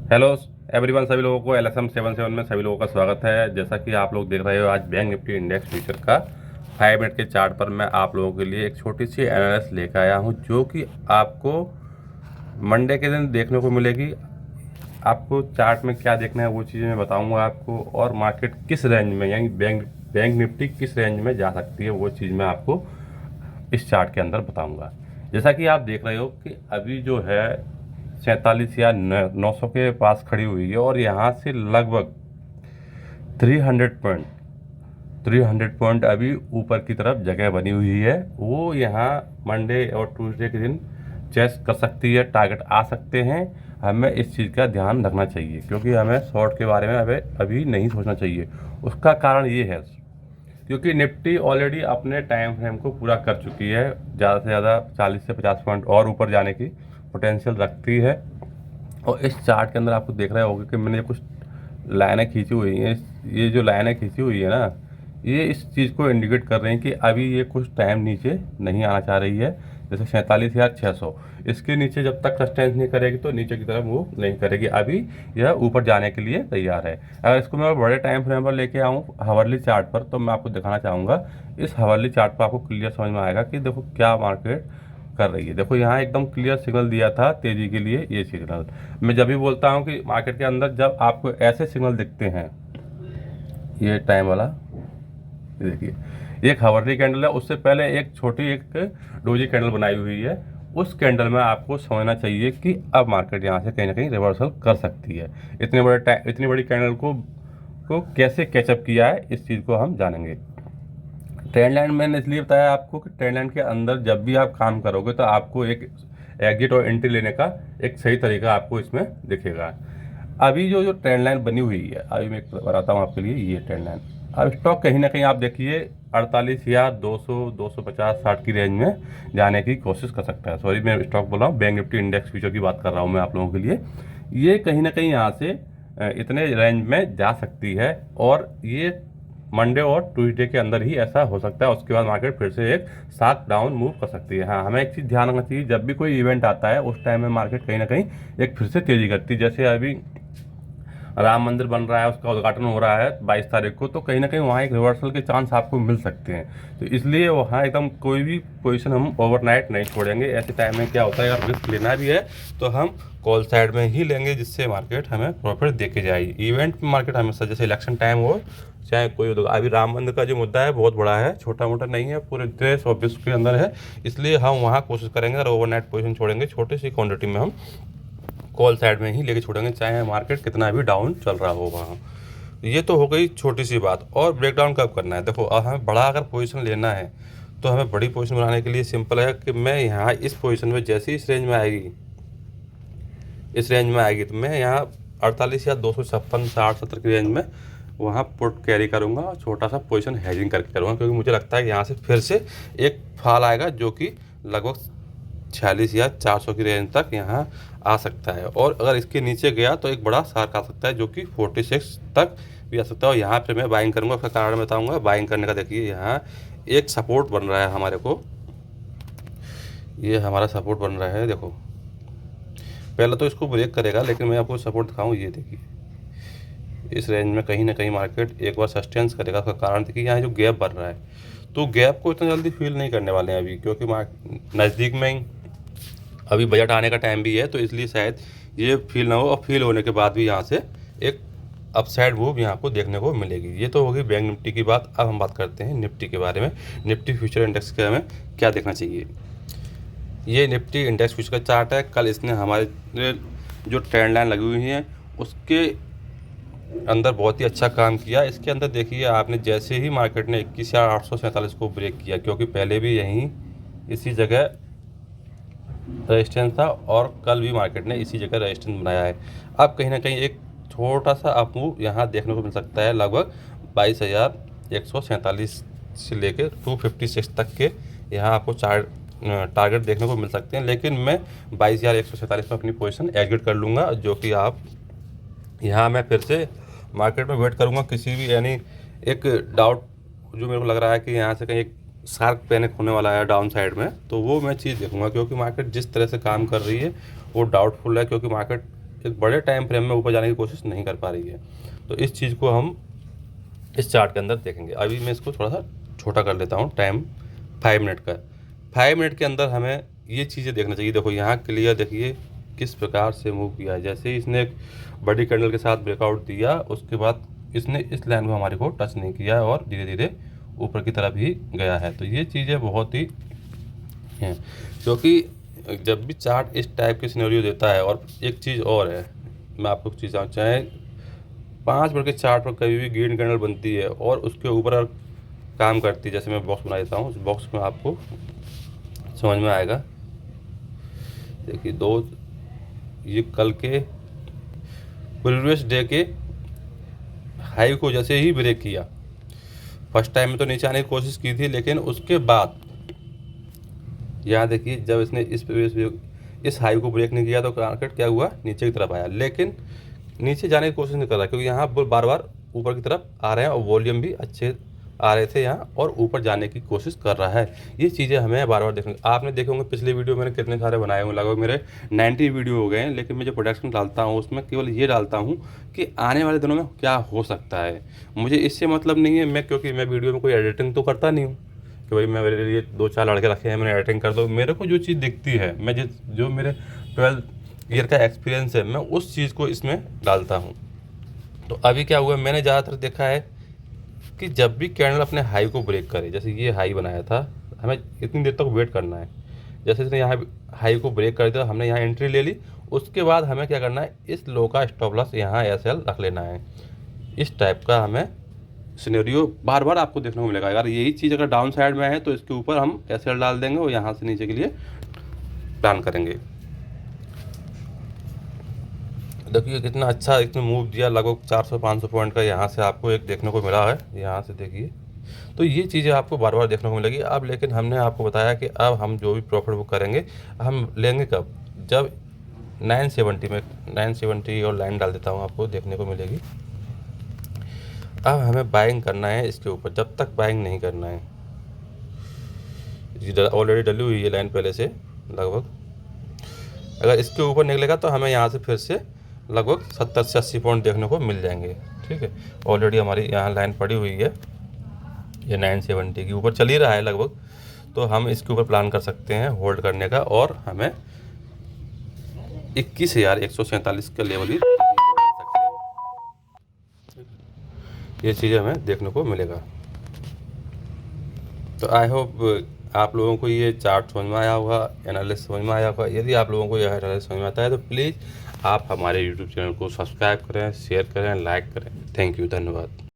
Hello everyone, सभी लोगों को LSM 77 में सभी लोगों का स्वागत है। जैसा कि आप लोग देख रहे हो, आज बैंक निफ्टी इंडेक्स फ्यूचर का 5 मिनट के चार्ट पर मैं आप लोगों के लिए एक छोटी सी एनालिसिस लेकर आया हूं, जो कि आपको मंडे के दिन देखने को मिलेगी। आपको चार्ट में क्या देखना है वो चीज़ें मैं बताऊंगा आपको, और मार्केट किस रेंज में यानी बैंक निफ्टी किस रेंज में जा सकती है वो चीज़ मैं आपको इस चार्ट के अंदर बताऊंगा। जैसा कि आप देख रहे हो कि अभी जो है 47 या 900 के पास खड़ी हुई है, और यहाँ से लगभग 300 पॉइंट अभी ऊपर की तरफ जगह बनी हुई है। वो यहाँ मंडे और ट्यूसडे के दिन चेस कर सकती है, टारगेट आ सकते हैं। हमें इस चीज़ का ध्यान रखना चाहिए, क्योंकि हमें शॉर्ट के बारे में अभी नहीं सोचना चाहिए। उसका कारण ये है क्योंकि निफ्टी ऑलरेडी अपने टाइम फ्रेम को पूरा कर चुकी है। ज़्यादा से ज़्यादा 40 से 50 पॉइंट और ऊपर जाने की पोटेंशियल रखती है। और इस चार्ट के अंदर आपको देख रहे होगे कि मैंने कुछ लाइनें खींची हुई हैं। ये जो लाइनें खींची हुई है ना, ये इस चीज़ को इंडिकेट कर रहे हैं कि अभी ये कुछ टाइम नीचे नहीं आना चाह रही है। जैसे 47,600 इसके नीचे जब तक सस्टेंस नहीं करेगी तो नीचे की तरफ मूव नहीं करेगी। अभी यह ऊपर जाने के लिए तैयार है। अगर इसको मैं बड़े टाइम फ्रेम पर लेके आऊँ हावरली चार्ट पर, तो मैं आपको दिखाना चाहूँगा। इस हावरली चार्ट पर आपको क्लियर समझ में आएगा कि देखो क्या मार्केट कर रही है। देखो यहाँ एकदम क्लियर सिग्नल दिया था तेजी के लिए। ये सिग्नल मैं जब भी बोलता हूँ कि मार्केट के अंदर जब आपको ऐसे सिग्नल दिखते हैं, ये टाइम वाला, ये देखिए एक हावरली कैंडल है, उससे पहले एक छोटी एक डोजी कैंडल बनाई हुई है। उस कैंडल में आपको समझना चाहिए कि अब मार्केट यहाँ से कहीं ना कहीं रिवर्सल कर सकती है। इतनी बड़ी कैंडल को कैसे कैचअप किया है, इस चीज़ को हम जानेंगे। ट्रेंड लाइन मैंने इसलिए बताया आपको कि ट्रेंड लाइन के अंदर जब भी आप काम करोगे तो आपको एक एग्जिट और एंट्री लेने का एक सही तरीका आपको इसमें दिखेगा। अभी जो ट्रेंड लाइन बनी हुई है, अभी मैं बताता हूँ आपके लिए। ये ट्रेंड लाइन अब स्टॉक कहीं ना कहीं आप देखिए 48 या 200, 250, 60 की रेंज में जाने की कोशिश कर सकता है। सॉरी, मैं स्टॉक बोल रहा हूँ, बैंक निफ्टी इंडेक्स फ्यूचर की बात कर रहा हूँ मैं आप लोगों के लिए। ये कहीं ना कहीं यहाँ से इतने रेंज में जा सकती है, और ये मंडे और ट्यूसडे के अंदर ही ऐसा हो सकता है। उसके बाद मार्केट फिर से एक साथ डाउन मूव कर सकती है। हाँ, हमें एक चीज़ ध्यान रखना चाहिए, जब भी कोई इवेंट आता है उस टाइम में मार्केट कहीं ना कहीं एक फिर से तेजी करती है। जैसे अभी राम मंदिर बन रहा है, उसका उद्घाटन हो रहा है 22 तारीख को, तो कहीं ना कहीं वहाँ एक रिवर्सल के चांस आपको मिल सकते हैं। तो इसलिए वहाँ एकदम कोई भी पोजीशन हम ओवरनाइट नहीं छोड़ेंगे। ऐसे टाइम में क्या होता है, अगर रिस्क लेना भी है तो हम कॉल साइड में ही लेंगे, जिससे मार्केट हमें प्रॉफिट दे के जाएगी। इवेंट में मार्केट हमेशा, जैसे इलेक्शन टाइम हो चाहे कोई, अभी राम मंदिर का जो मुद्दा है बहुत बड़ा है, छोटा मोटा नहीं है, पूरे देश और विश्व के अंदर है। इसलिए हम वहाँ कोशिश करेंगे, अगर ओवरनाइट पोजीशन छोड़ेंगे छोटी सी क्वांटिटी में हम कॉल साइड में ही लेके छोड़ेंगे, चाहे मार्केट कितना भी डाउन चल रहा हो वहाँ। ये तो हो गई छोटी सी बात। और ब्रेकडाउन कब करना है, देखो हमें बड़ा अगर पोजीशन लेना है तो हमें बड़ी पोजीशन बनाने के लिए सिंपल है कि मैं यहाँ इस पोजीशन में जैसे इस रेंज में आएगी, इस रेंज में आएगी तो मैं यहाँ 48 या 256, 60, 70 की रेंज में वहाँ पुट कैरी करूँगा, और छोटा सा पोजीशन हेजिंग करके करूँगा। क्योंकि मुझे लगता है कि यहाँ से फिर से एक फॉल आएगा, जो कि लगभग 46 या 400 की रेंज तक यहाँ आ सकता है। और अगर इसके नीचे गया तो एक बड़ा शार्क आ सकता है, जो कि 46 तक भी आ सकता है। और यहाँ पे मैं बाइंग करूँगा, उसका कारण बताऊँगा। बाइंग करने का देखिए, यहाँ एक सपोर्ट बन रहा है हमारे को, ये हमारा सपोर्ट बन रहा है। देखो पहले तो इसको ब्रेक करेगा, लेकिन मैं आपको सपोर्ट दिखाऊँ। ये देखिए इस रेंज में कहीं ना कहीं मार्केट एक बार सस्टेंस करेगा। उसका कारण देखिए, यहाँ जो गैप बन रहा है, तो गैप को इतना जल्दी फील नहीं करने वाले हैं अभी, क्योंकि नज़दीक में ही अभी बजट आने का टाइम भी है, तो इसलिए शायद ये फील ना हो। और फील होने के बाद भी यहाँ से एक अपसाइड मूव यहाँ को देखने को मिलेगी। ये तो होगी बैंक निफ्टी की बात। अब हम बात करते हैं निफ्टी के बारे में। निफ्टी फ्यूचर इंडेक्स के हमें क्या देखना चाहिए। ये निफ्टी इंडेक्स फ्यूचर का चार्ट है। कल इसने हमारे जो ट्रेंड लाइन लगी हुई है उसके अंदर बहुत ही अच्छा काम किया। इसके अंदर देखिए आपने, जैसे ही मार्केट ने 21,847 को ब्रेक किया, क्योंकि पहले भी यहीं इसी जगह रेजिस्टेंस था, और कल भी मार्केट ने इसी जगह रेजिस्टेंस बनाया है। अब कहीं ना कहीं एक छोटा सा अप मूव यहाँ देखने को मिल सकता है, लगभग 22,147 से लेकर 256 तक के यहाँ आपको टारगेट देखने को मिल सकते हैं। लेकिन मैं 22,147 में अपनी पोजीशन एग्जिट कर लूँगा, जो कि आप यहाँ मैं फिर से मार्केट में वेट करूँगा किसी भी, यानी एक डाउट जो मेरे को लग रहा है कि यहाँ से कहीं एक शार्क पैनिक होने वाला है डाउन साइड में, तो वो मैं चीज़ देखूंगा। क्योंकि मार्केट जिस तरह से काम कर रही है वो डाउटफुल है, क्योंकि मार्केट एक बड़े टाइम फ्रेम में ऊपर जाने की कोशिश नहीं कर पा रही है। तो इस चीज़ को हम इस चार्ट के अंदर देखेंगे। अभी मैं इसको थोड़ा सा छोटा कर लेता हूँ, टाइम 5 मिनट का। 5 मिनट के अंदर हमें ये चीज़ें देखना चाहिए। देखो यहाँ क्लियर देखिए किस प्रकार से मूव किया है। जैसे ही इसने एक बड़ी कैंडल के साथ ब्रेकआउट दिया, उसके बाद इसने इस लाइन को हमारे को टच नहीं किया और धीरे धीरे ऊपर की तरफ ही गया है। तो ये चीज़ें बहुत ही हैं, क्योंकि जब भी चार्ट इस टाइप के सिनेरियो देता है। और एक चीज़ और है, मैं आपको चीज़ चाहे 5 मिनट के चार्ट पर कभी भी ग्रीन कैंडल बनती है और उसके ऊपर काम करती है, जैसे मैं बॉक्स बना देता हूँ, उस बॉक्स में आपको समझ में आएगा। देखिए ये कल के प्रीवियस डे के हाई को जैसे ही ब्रेक किया, फर्स्ट टाइम में तो नीचे आने की कोशिश की थी, लेकिन उसके बाद यहाँ देखिए जब इसने इस हाई को ब्रेक नहीं किया तो मार्केट क्या हुआ, नीचे की तरफ आया। लेकिन नीचे जाने की कोशिश नहीं कर रहा, क्योंकि यहाँ बार बार ऊपर की तरफ आ रहे हैं और वॉल्यूम भी अच्छे आ रहे थे यहाँ, और ऊपर जाने की कोशिश कर रहा है। ये चीज़ें हमें बार बार देखने। आपने देखे होंगे पिछले वीडियो मैंने कितने सारे बनाए होंगे, लगभग मेरे 90 वीडियो हो गए हैं। लेकिन मैं जो प्रोडक्शन डालता हूँ उसमें केवल ये डालता हूँ कि आने वाले दिनों में क्या हो सकता है। मुझे इससे मतलब नहीं है, क्योंकि मैं वीडियो में कोई एडिटिंग तो करता नहीं हूँ कि भाई मैं मेरे लिए 2-4 लड़के रखे हैं, मैंने एडिटिंग कर दो। मेरे को जो चीज़ दिखती है, मैं जो मेरे 12 ईयर का एक्सपीरियंस है, मैं उस चीज़ को इसमें डालता हूँ। तो अभी क्या हुआ, मैंने ज़्यादातर देखा है कि जब भी कैंडल अपने हाई को ब्रेक करे, जैसे ये हाई बनाया था, हमें इतनी देर तक वेट करना है। जैसे इसने यहाँ हाई को ब्रेक कर दिया, हमने यहाँ एंट्री ले ली। उसके बाद हमें क्या करना है, इस लो का स्टॉप लॉस यहाँ SL रख लेना है। इस टाइप का हमें सिनेरियो बार बार आपको देखने को मिलेगा। अगर यही चीज़ अगर डाउन साइड में है तो इसके ऊपर हम SL डाल देंगे और यहाँ से नीचे के लिए प्लान करेंगे। देखिए कितना अच्छा इसने मूव दिया, लगभग 400-500 पॉइंट का यहाँ से आपको एक देखने को मिला है। यहाँ से देखिए, तो ये चीज़ें आपको बार बार देखने को मिलेगी। अब लेकिन हमने आपको बताया कि अब हम जो भी प्रॉफिट बुक करेंगे, हम लेंगे कब, जब 970 में 970 और लाइन डाल देता हूँ, आपको देखने को मिलेगी। अब हमें बाइंग करना है इसके ऊपर, जब तक बाइंग नहीं करना है। ऑलरेडी डली हुई है लाइन पहले से लगभग। अगर इसके ऊपर निकलेगा तो हमें यहाँ से फिर से लगभग 70 से 80 पॉइंट देखने को मिल जाएंगे। ठीक है, ऑलरेडी हमारी यहाँ लाइन पड़ी हुई है, ये 970 के ऊपर चल ही रहा है लगभग। तो हम इसके ऊपर प्लान कर सकते हैं होल्ड करने का, और हमें 21,147 का लेवल ही ये चीज़ें हमें देखने को मिलेगा। तो आई होप आप लोगों को ये चार्ट समझ में आया होगा, एनालिसिस समझ में आया होगा। यदि आप लोगों को यह एनालिसिस समझ में आता है तो प्लीज़ आप हमारे YouTube चैनल को सब्सक्राइब करें, शेयर करें, लाइक करें। थैंक यू, धन्यवाद।